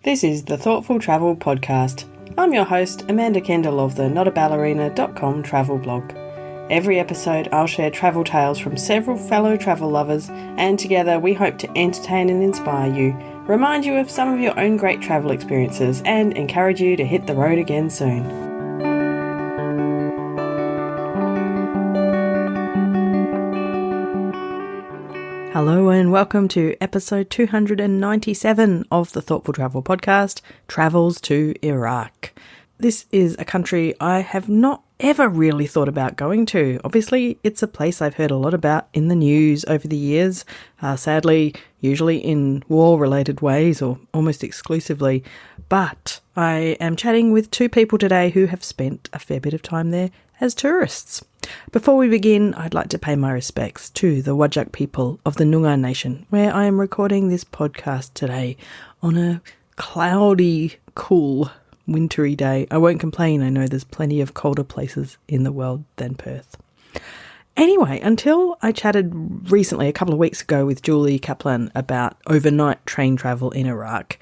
This is the Thoughtful Travel Podcast. I'm your host, Amanda Kendall of the notaballerina.com travel blog. Every episode I'll share travel tales from several fellow travel lovers, and together we hope to entertain and inspire you, remind you of some of your own great travel experiences, and encourage you to hit the road again soon. Hello and welcome to episode 297 of the Thoughtful Travel Podcast, Travels to Iraq. This is a country I have not ever really thought about going to. Obviously, it's a place I've heard a lot about in the news over the years, sadly, usually in war-related ways or almost exclusively. But I am chatting with two people today who have spent a fair bit of time there as tourists. Before we begin, I'd like to pay my respects to the Whadjuk people of the Noongar Nation, where I am recording this podcast today on a cloudy, cool, wintry day. I won't complain, I know there's plenty of colder places in the world than Perth. Anyway, until I chatted recently, a couple of weeks ago, with Julie Kaplan about overnight train travel in Iraq,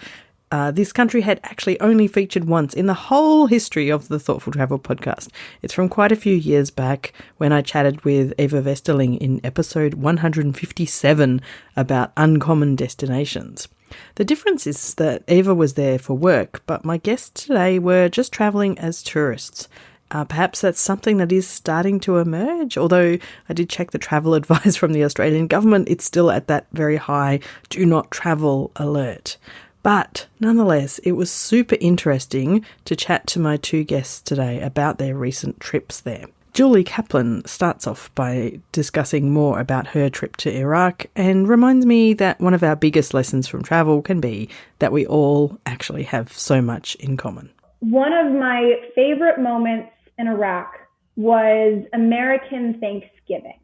this country had actually only featured once in the whole history of the Thoughtful Travel Podcast. It's from quite a few years back when I chatted with Eva Vesterling in episode 157 about uncommon destinations. The difference is that Eva was there for work, but my guests today were just travelling as tourists. Perhaps that's something that is starting to emerge, although I did check the travel advice from the Australian government. It's still at that very high do not travel alert. But nonetheless, it was super interesting to chat to my two guests today about their recent trips there. Julie Kaplan starts off by discussing more about her trip to Iraq and reminds me that one of our biggest lessons from travel can be that we all actually have so much in common. One of my favorite moments in Iraq was American Thanksgiving.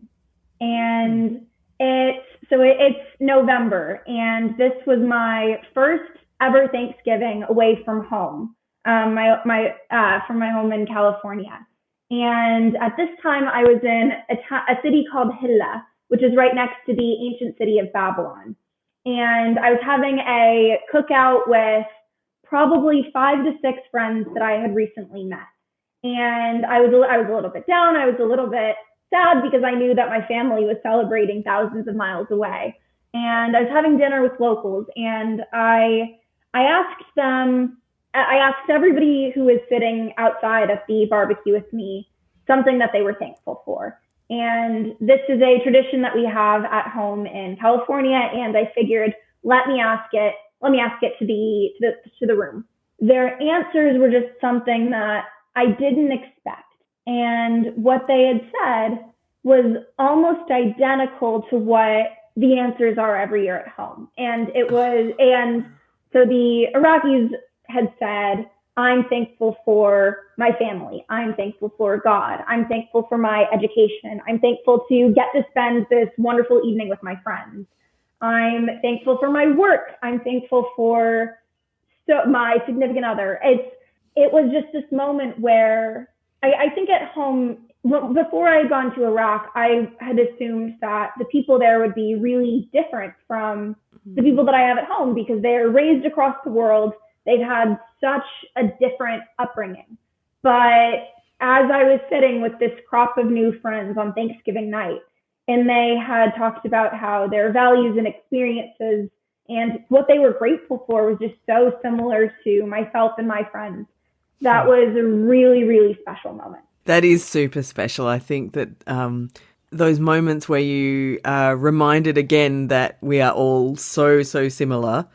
And it's November, and this was my first ever Thanksgiving away from home, from my home in California. And at this time, I was in a city called Hilla, which is right next to the ancient city of Babylon. And I was having a cookout with probably 5 to 6 friends that I had recently met. And I was a little bit down. I was a little bit sad because I knew that my family was celebrating thousands of miles away. And I was having dinner with locals, and I asked everybody who was sitting outside at the barbecue with me something that they were thankful for. And this is a tradition that we have at home in California, and I figured, let me ask it to the room. Their answers were just something that I didn't expect. And what they had said was almost identical to what the answers are every year at home. And so the Iraqis had said, I'm thankful for my family. I'm thankful for God. I'm thankful for my education. I'm thankful to get to spend this wonderful evening with my friends. I'm thankful for my work. I'm thankful for my significant other. It was just this moment where I think at home, before I had gone to Iraq, I had assumed that the people there would be really different from the people that I have at home because they're raised across the world. They've had such a different upbringing. But as I was sitting with this crop of new friends on Thanksgiving night, and they had talked about how their values and experiences and what they were grateful for was just so similar to myself and my friends, that was a really, really special moment. That is super special. I think that those moments where you are reminded again that we are all so similar,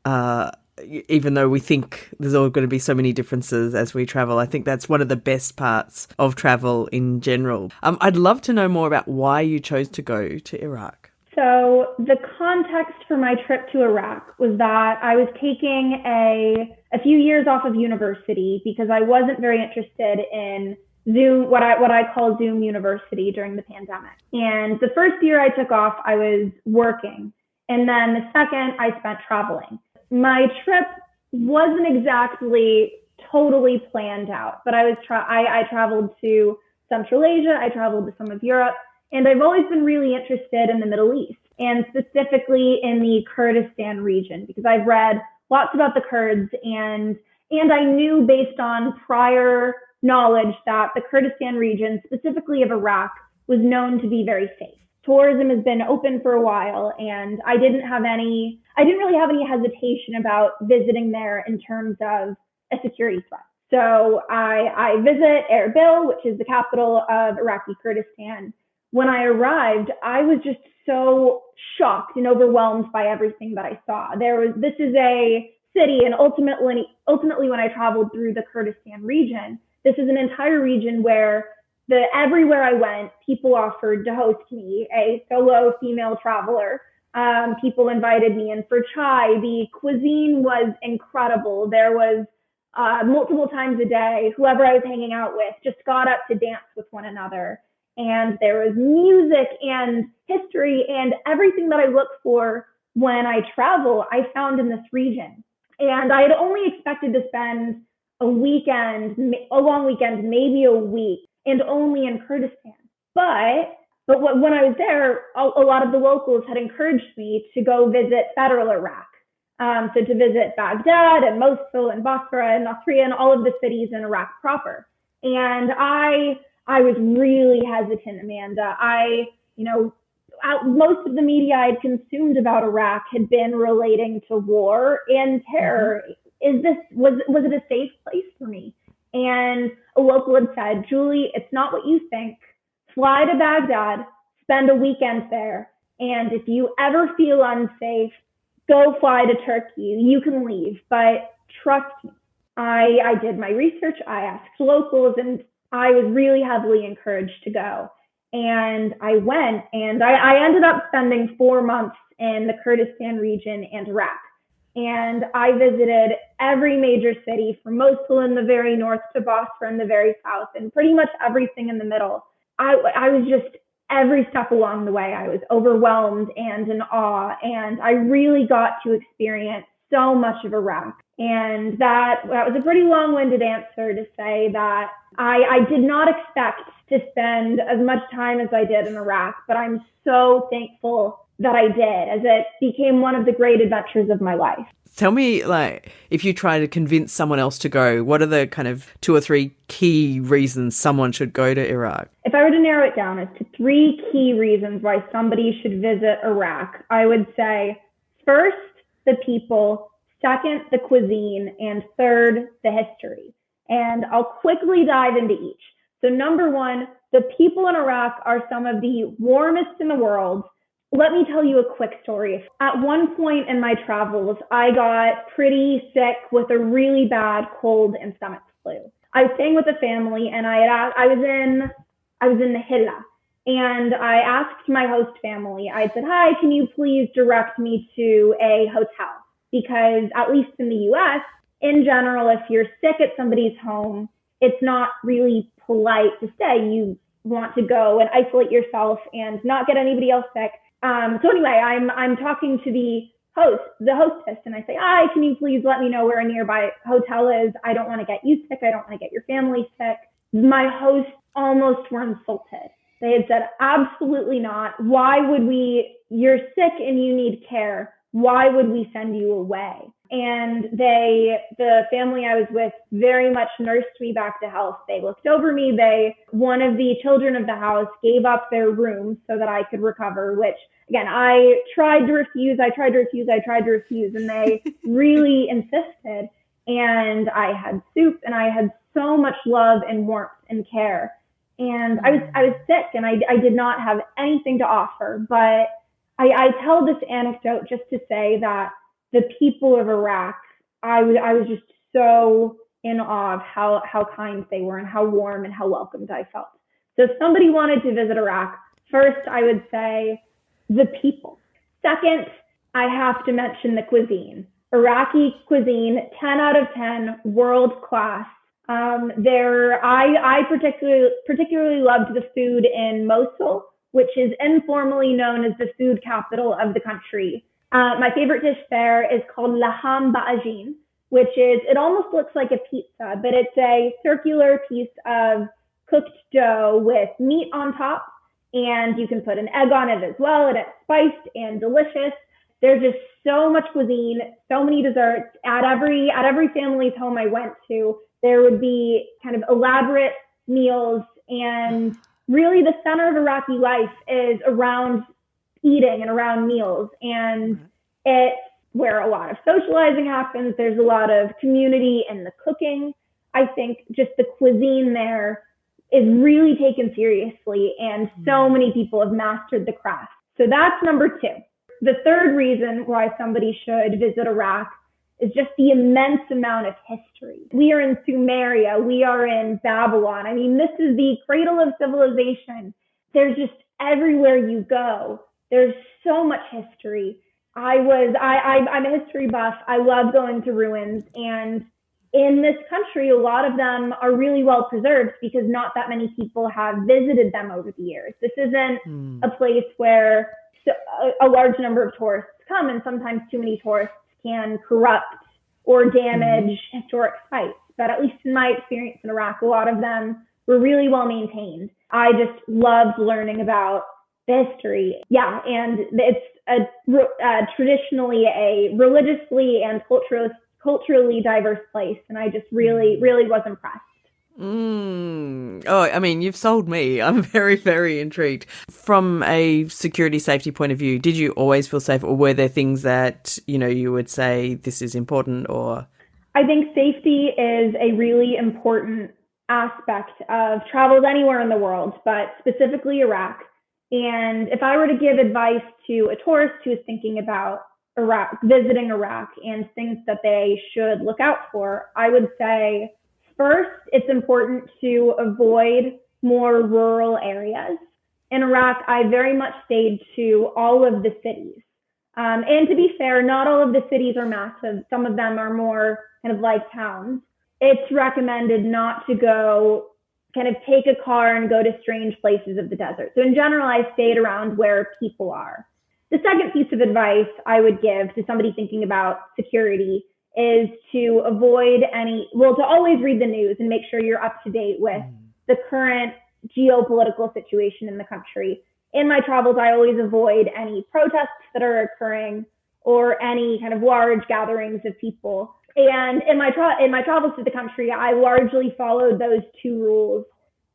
even though we think there's all going to be so many differences as we travel. I think that's one of the best parts of travel in general. I'd love to know more about why you chose to go to Iraq. So the context for my trip to Iraq was that I was taking a few years off of university because I wasn't very interested in Zoom, what I call Zoom University during the pandemic. And the first year I took off, I was working. And then the second, I spent traveling. My trip wasn't exactly totally planned out, but I traveled to Central Asia, I traveled to some of Europe, and I've always been really interested in the Middle East, and specifically in the Kurdistan region, because I've read lots about the Kurds, and I knew based on prior knowledge that the Kurdistan region, specifically of Iraq, was known to be very safe. Tourism has been open for a while, and I didn't really have any hesitation about visiting there in terms of a security threat. So I visit Erbil, which is the capital of Iraqi Kurdistan. When I arrived, I was just so shocked and overwhelmed by everything that I saw. This is a city, and ultimately when I traveled through the Kurdistan region, this is an entire region where everywhere I went, people offered to host me, a solo female traveler. People invited me in for chai. The cuisine was incredible. There was multiple times a day, whoever I was hanging out with just got up to dance with one another. And there was music and history and everything that I look for when I travel, I found in this region. And I had only expected to spend a long weekend, maybe a week, and only in Kurdistan. But when I was there, a lot of the locals had encouraged me to go visit federal Iraq. So to visit Baghdad and Mosul and Basra and Nasiriyah and all of the cities in Iraq proper. And I was really hesitant, Amanda. Most of the media I'd consumed about Iraq had been relating to war and terror. Was it a safe place for me? And a local had said, Julie, it's not what you think. Fly to Baghdad, spend a weekend there, and if you ever feel unsafe, go fly to Turkey. You can leave, but trust me. I did my research. I asked locals, and I was really heavily encouraged to go. And I went, and I ended up spending 4 months in the Kurdistan region and Iraq. And I visited every major city, from Mosul in the very north to Basra in the very south, and pretty much everything in the middle. I was just, every step along the way, I was overwhelmed and in awe, and I really got to experience so much of Iraq. And that was a pretty long-winded answer to say that I did not expect to spend as much time as I did in Iraq, but I'm so thankful that I did, as it became one of the great adventures of my life. Tell me, if you try to convince someone else to go, what are the kind of 2 or 3 key reasons someone should go to Iraq? If I were to narrow it down as to 3 key reasons why somebody should visit Iraq, I would say, first, the people, second, the cuisine, and third, the history. And I'll quickly dive into each. So number 1, the people in Iraq are some of the warmest in the world. Let me tell you a quick story. At one point in my travels, I got pretty sick with a really bad cold and stomach flu. I was staying with a family, and I was in the Hilla, and I asked my host family. I said, "Hi, can you please direct me to a hotel?" Because at least in the U.S., in general, if you're sick at somebody's home, it's not really polite to stay. You want to go and isolate yourself and not get anybody else sick. So anyway, I'm talking to the hostess, and I say, "Hi, can you please let me know where a nearby hotel is? I don't want to get you sick. I don't want to get your family sick." My hosts almost were insulted. They had said, "Absolutely not. Why would we? You're sick and you need care. Why would we send you away?" And the family I was with very much nursed me back to health. They looked over me. One of the children of the house gave up their room so that I could recover, which again, I tried to refuse, and they really insisted. And I had soup, and I had so much love and warmth and care. And I was sick, and I did not have anything to offer, but I tell this anecdote just to say that the people of Iraq, I was just so in awe of how kind they were and how warm and how welcomed I felt. So if somebody wanted to visit Iraq, first I would say the people. Second, I have to mention the cuisine. Iraqi cuisine, 10 out of 10, world class. I particularly loved the food in Mosul, which is informally known as the food capital of the country. My favorite dish there is called laham ba'ajin, which is, it almost looks like a pizza, but it's a circular piece of cooked dough with meat on top, and you can put an egg on it as well, and it's spiced and delicious. there's just so much cuisine, so many desserts. At every family's home I went to, there would be kind of elaborate meals, and really the center of Iraqi life is around eating and around meals. And it's where a lot of socializing happens. There's a lot of community in the cooking. I think just the cuisine there is really taken seriously, and so many people have mastered the craft. So that's number 2. The third reason why somebody should visit Iraq is just the immense amount of history. We are in Sumeria. We are in Babylon. I mean, this is the cradle of civilization. There's just everywhere you go, there's so much history. I'm a history buff. I love going to ruins. And in this country, a lot of them are really well preserved because not that many people have visited them over the years. This isn't a place where a large number of tourists come, and sometimes too many tourists can corrupt or damage historic sites. But at least in my experience in Iraq, a lot of them were really well maintained. I just loved learning about the history. Yeah, and it's traditionally a religiously and culturally diverse place, and I just really was impressed. Oh, I mean, you've sold me. I'm very, very intrigued. From a security safety point of view, did you always feel safe, or were there things that, you would say this is important? Or I think safety is a really important aspect of travel anywhere in the world, but specifically Iraq. And if I were to give advice to a tourist who is thinking about visiting Iraq and things that they should look out for, I would say, first, it's important to avoid more rural areas. In Iraq, I very much stayed to all of the cities. And to be fair, not all of the cities are massive. Some of them are more kind of like towns. It's recommended not to go kind of take a car and go to strange places of the desert. So in general, I stayed around where people are. The second piece of advice I would give to somebody thinking about security is to to always read the news and make sure you're up to date with the current geopolitical situation in the country. In my travels, I always avoid any protests that are occurring or any kind of large gatherings of people. And in my travels to the country, I largely followed those 2 rules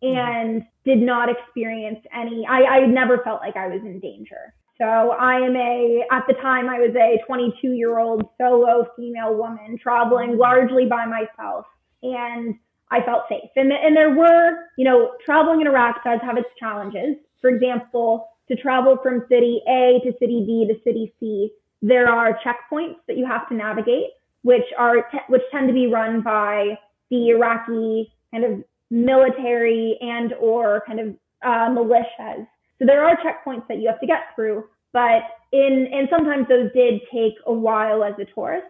and did not experience any, I never felt like I was in danger. So at the time I was a 22-year-old solo female woman traveling largely by myself, and I felt safe. And there were, traveling in Iraq does have its challenges. For example, to travel from city A to city B to city C, there are checkpoints that you have to navigate, which tend to be run by the Iraqi kind of military and or kind of militias. So there are checkpoints that you have to get through, but and sometimes those did take a while as a tourist.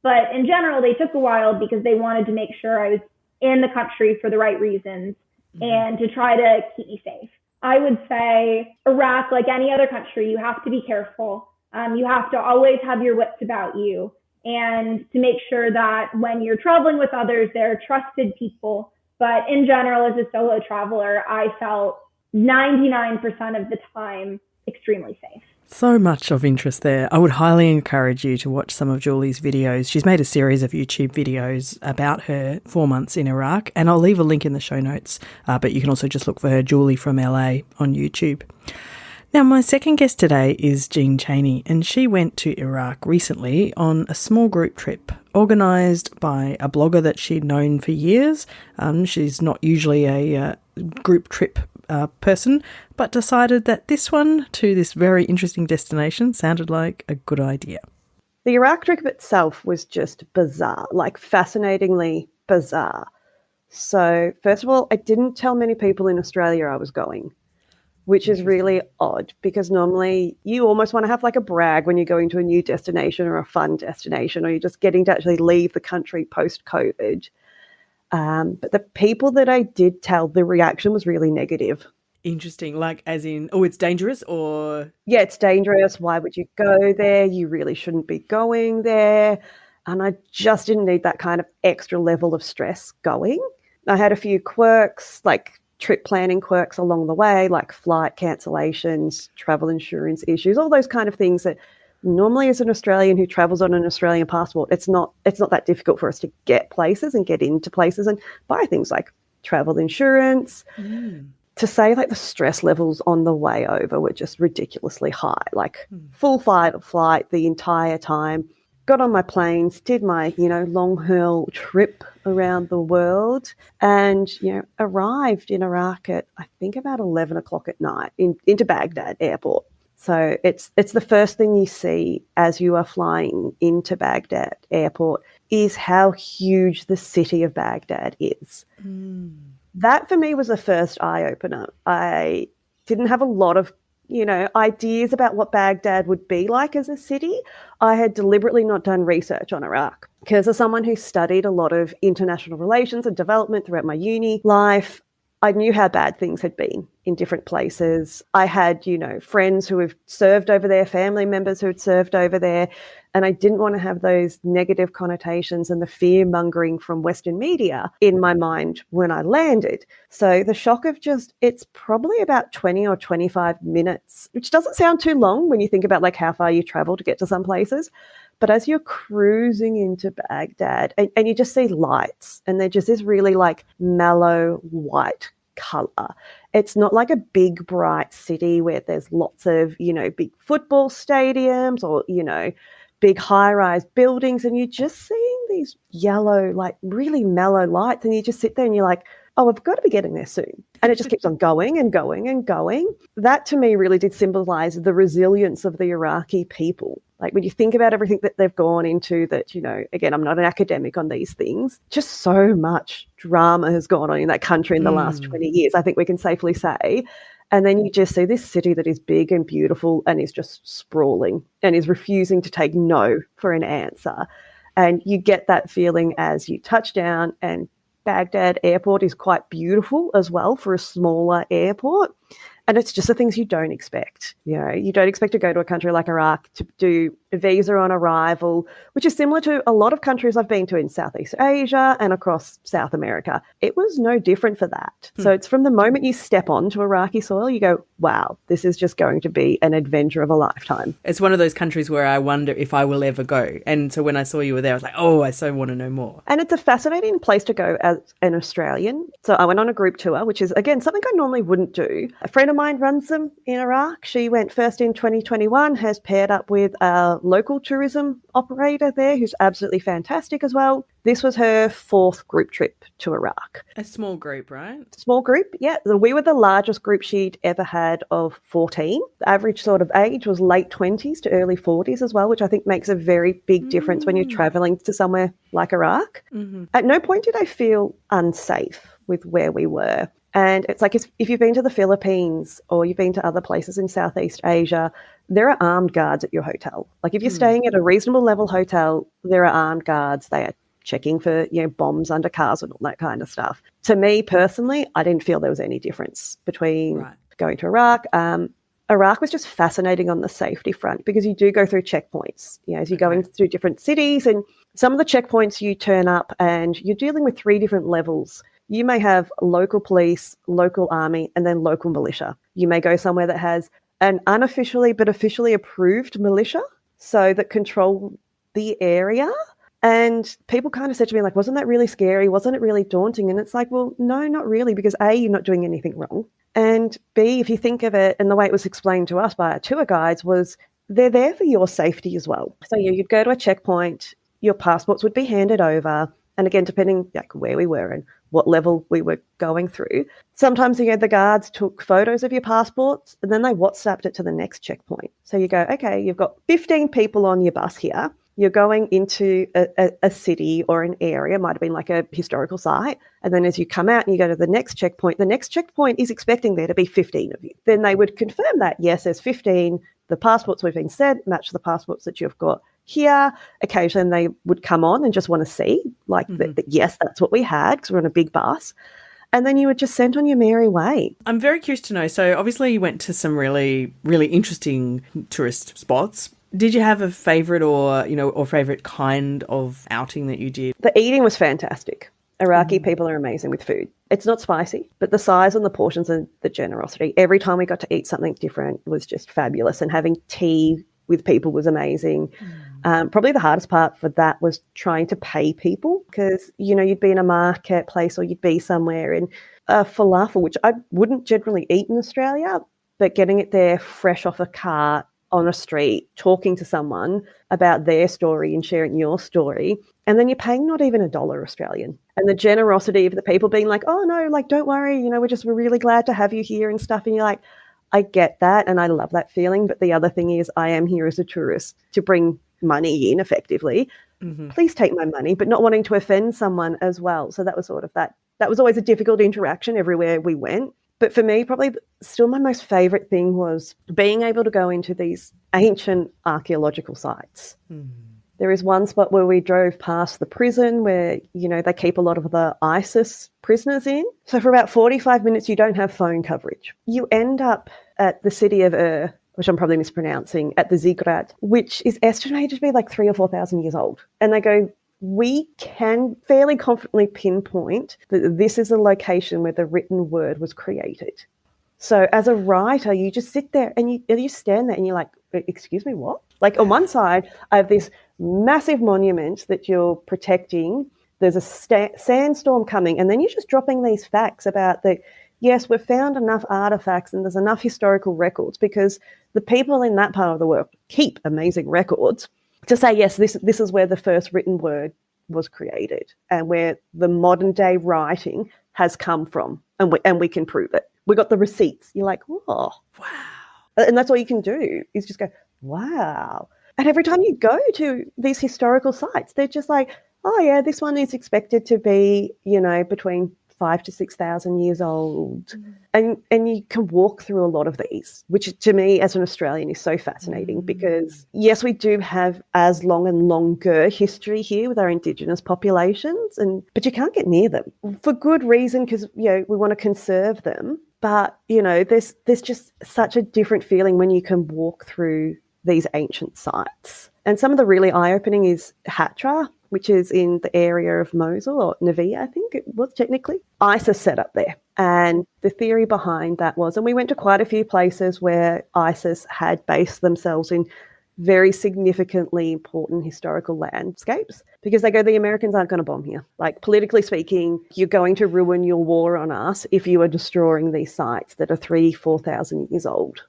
But in general, they took a while because they wanted to make sure I was in the country for the right reasons and to try to keep me safe. I would say Iraq, like any other country, you have to be careful. You have to always have your wits about you, and to make sure that when you're traveling with others, they're trusted people. But in general, as a solo traveler, I felt 99% of the time extremely safe. So much of interest there. I would highly encourage you to watch some of Julie's videos. She's made a series of YouTube videos about her 4 months in Iraq, and I'll leave a link in the show notes, but you can also just look for her, Julie from LA, on YouTube. Now, my second guest today is Jean Cheney, and she went to Iraq recently on a small group trip organised by a blogger that she'd known for years. She's not usually a group trip person, but decided that this one to this very interesting destination sounded like a good idea. The Iraq trip itself was just bizarre, like fascinatingly bizarre. So first of all, I didn't tell many people in Australia I was going, which is really odd because normally you almost want to have like a brag when you're going to a new destination or a fun destination, or you're just getting to actually leave the country post-COVID. But the people that I did tell, the reaction was really negative. Interesting. Like as in, oh, it's dangerous, or? Yeah, it's dangerous. Why would you go there? You really shouldn't be going there. And I just didn't need that kind of extra level of stress going. I had a few quirks, like trip planning quirks along the way, like flight cancellations, travel insurance issues, all those kind of things that Normally, as an Australian who travels on an Australian passport, it's not that difficult for us to get places and get into places and buy things like travel insurance. To say like the stress levels on the way over were just ridiculously high, like full flight the entire time. Got on my planes, did my, long haul trip around the world and, arrived in Iraq at, I think, about 11 o'clock at night into Baghdad airport. So it's the first thing you see as you are flying into Baghdad airport is how huge the city of Baghdad is. That for me was the first eye-opener. I didn't have a lot of ideas about what Baghdad would be like as a city. I had deliberately not done research on Iraq because as someone who studied a lot of international relations and development throughout my uni life, I knew how bad things had been in different places. I had, friends who have served over there, family members who had served over there, and I didn't want to have those negative connotations and the fear-mongering from Western media in my mind when I landed. So the shock of it's probably about 20 or 25 minutes, which doesn't sound too long when you think about like how far you travel to get to some places. But as you're cruising into Baghdad and you just see lights and they're just this really like mellow white color. It's not like a big bright city where there's lots of, big football stadiums or, big high-rise buildings, and you're just seeing these yellow, like really mellow lights, and you just sit there and you're like, oh, I've got to be getting there soon. And it just keeps on going and going and going. That to me really did symbolize the resilience of the Iraqi people. Like when you think about everything that they've gone into that, again, I'm not an academic on these things, just so much drama has gone on in that country in the last 20 years, I think we can safely say. And then you just see this city that is big and beautiful and is just sprawling and is refusing to take no for an answer. And you get that feeling as you touch down, and Baghdad airport is quite beautiful as well for a smaller airport. And it's just the things you don't expect. You don't expect to go to a country like Iraq to do a visa on arrival, which is similar to a lot of countries I've been to in Southeast Asia and across South America. It was no different for that. So it's from the moment you step onto Iraqi soil, you go, wow, this is just going to be an adventure of a lifetime. It's one of those countries where I wonder if I will ever go. And so when I saw you were there, I was like, oh, I so want to know more. And it's a fascinating place to go as an Australian. So I went on a group tour, which is, again, something I normally wouldn't do. A friend of mine runs them in Iraq. She went first in 2021, has paired up with a local tourism operator there who's absolutely fantastic as well. This was her fourth group trip to Iraq. A small group, right? Small group, yeah. We were the largest group she'd ever had of 14. The average sort of age was late 20s to early 40s as well, which I think makes a very big difference when you're traveling to somewhere like Iraq. At no point did I feel unsafe with where we were. And it's like if you've been to the Philippines or you've been to other places in Southeast Asia, there are armed guards at your hotel. Like if you're staying at a reasonable level hotel, there are armed guards. They are checking for, bombs under cars and all that kind of stuff. To me personally, I didn't feel there was any difference between going to Iraq. Iraq was just fascinating on the safety front because you do go through checkpoints, as you're going through different cities, and some of the checkpoints you turn up and you're dealing with 3 different levels. You may have local police, local army, and then local militia. You may go somewhere that has an unofficially but officially approved militia, so that control the area. And people kind of said to me, like, wasn't that really scary? Wasn't it really daunting? And it's like, well, no, not really, because A, you're not doing anything wrong. And B, if you think of it, and the way it was explained to us by our tour guides was they're there for your safety as well. So you'd go to a checkpoint, your passports would be handed over. And again, depending like where we were and what level we were going through, sometimes the guards took photos of your passports and then they WhatsApped it to the next checkpoint. So you go, okay, you've got 15 people on your bus here. You're going into a city or an area, might have been like a historical site. And then as you come out and you go to the next checkpoint is expecting there to be 15 of you. Then they would confirm that, yes, there's 15. The passports we've been sent match the passports that you've got here. Occasionally they would come on and just want to see, like, that yes, that's what we had because we're on a big bus. And then you were just sent on your merry way. I'm very curious to know. So obviously you went to some really, really interesting tourist spots. Did you have a favourite or favourite kind of outing that you did? The eating was fantastic. Iraqi people are amazing with food. It's not spicy, but the size and the portions and the generosity. Every time we got to eat something different was just fabulous. And having tea with people was amazing. Probably the hardest part for that was trying to pay people because, you know, you'd be in a marketplace or you'd be somewhere and falafel, which I wouldn't generally eat in Australia, but getting it there fresh off a cart on a street, talking to someone about their story and sharing your story. And then you're paying not even $1 Australian. And the generosity of the people being like, oh, no, like, don't worry, you know, we're really glad to have you here and stuff. And you're like, I get that. And I love that feeling. But the other thing is I am here as a tourist to bring money in effectively. Please take my money, but not wanting to offend someone as well. So that was sort of that was always a difficult interaction everywhere we went. But for me, probably still my most favourite thing was being able to go into these ancient archaeological sites. There is one spot where we drove past the prison where, you know, they keep a lot of the ISIS prisoners in. So for about 45 minutes, you don't have phone coverage. You end up at the city of which I'm probably mispronouncing, at the Ziggurat, which is estimated to be like 3,000 or 4,000 years old. And they go, we can fairly confidently pinpoint that this is a location where the written word was created. So as a writer, you just sit there and you stand there and you're like, excuse me, what? Like on one side, I have this massive monument that you're protecting. There's a sandstorm coming. And then you're just dropping these facts about that. Yes, we've found enough artifacts and there's enough historical records because the people in that part of the world keep amazing records to say, yes, this is where the first written word was created and where the modern day writing has come from, and we can prove it. We got the receipts. You're like, oh, wow. And that's all you can do is just go, wow. And every time you go to these historical sites, they're just like, oh, yeah, this one is expected to be, you know, between 5,000 to 6,000 years old. And you can walk through a lot of these, which to me as an Australian is so fascinating because, yes, we do have as long and longer history here with our Indigenous populations, but you can't get near them for good reason because, you know, we want to conserve them. But, you know, there's just such a different feeling when you can walk through these ancient sites. And some of the really eye-opening is Hatra, which is in the area of Mosul, or Navi, I think it was technically. ISIS set up there. And the theory behind that was, and we went to quite a few places where ISIS had based themselves in very significantly important historical landscapes because they go, the Americans aren't going to bomb here. Like, politically speaking, you're going to ruin your war on us if you are destroying these sites that are 3,000, 4,000 years old.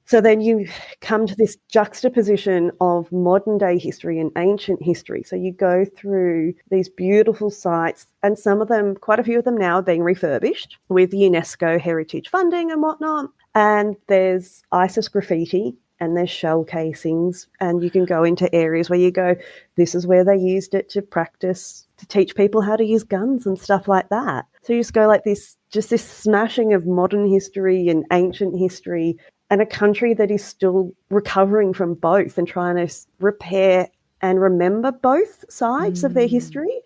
So then you come to this juxtaposition of modern day history and ancient history. So you go through these beautiful sites, and some of them, quite a few of them now are being refurbished with UNESCO heritage funding and whatnot. And there's ISIS graffiti and there's shell casings, and you can go into areas where you go, this is where they used it to practice, to teach people how to use guns and stuff like that. So you just go like this, just this smashing of modern history and ancient history, and a country that is still recovering from both and trying to repair and remember both sides of their history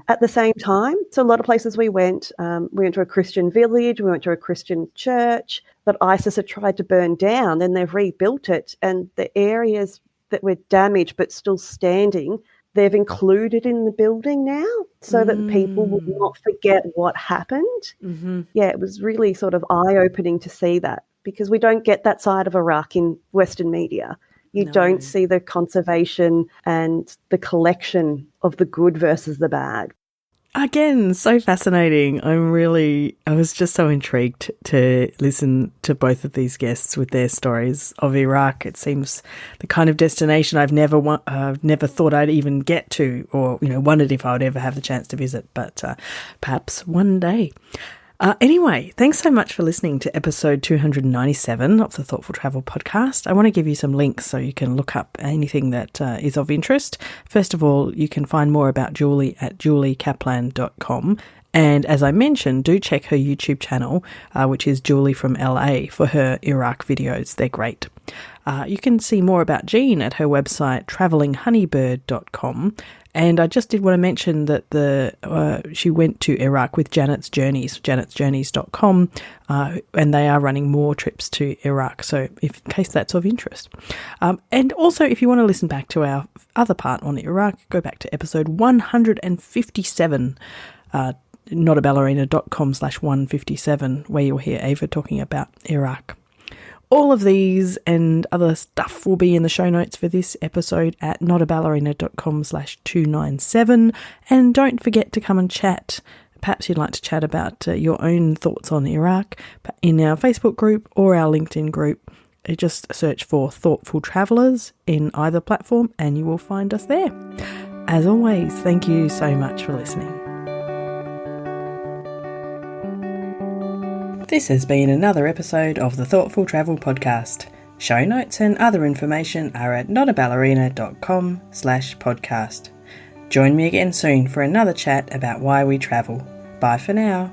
at the same time. So a lot of places we went to a Christian village, we went to a Christian church that ISIS had tried to burn down, and they've rebuilt it. And the areas that were damaged but still standing, they've included in the building now so that people will not forget what happened. Yeah, it was really sort of eye-opening to see that, because we don't get that side of Iraq in Western media. You don't see the conservation and the collection of the good versus the bad. Again, so fascinating. I was just so intrigued to listen to both of these guests with their stories of Iraq. It seems the kind of destination I've never thought I'd even get to, or, you know, wondered if I would ever have the chance to visit, but perhaps one day. Anyway, thanks so much for listening to episode 297 of the Thoughtful Travel podcast. I want to give you some links so you can look up anything that is of interest. First of all, you can find more about Julie at juliekaplan.com. And as I mentioned, do check her YouTube channel, which is Julie from LA, for her Iraq videos. They're great. You can see more about Jean at her website, travelinghoneybird.com. And I just did want to mention that she went to Iraq with Janet's Journeys, janetsjourneys.com, and they are running more trips to Iraq, so in case that's of interest. And also, if you want to listen back to our other part on Iraq, go back to episode 157, notaballerina.com/157, where you'll hear Ava talking about Iraq. All of these and other stuff will be in the show notes for this episode at notaballerina.com/297. And don't forget to come and chat. Perhaps you'd like to chat about your own thoughts on Iraq in our Facebook group or our LinkedIn group. Just search for Thoughtful Travellers in either platform and you will find us there. As always, thank you so much for listening. This has been another episode of the Thoughtful Travel Podcast. Show notes and other information are at notaballerina.com/podcast. Join me again soon for another chat about why we travel. Bye for now.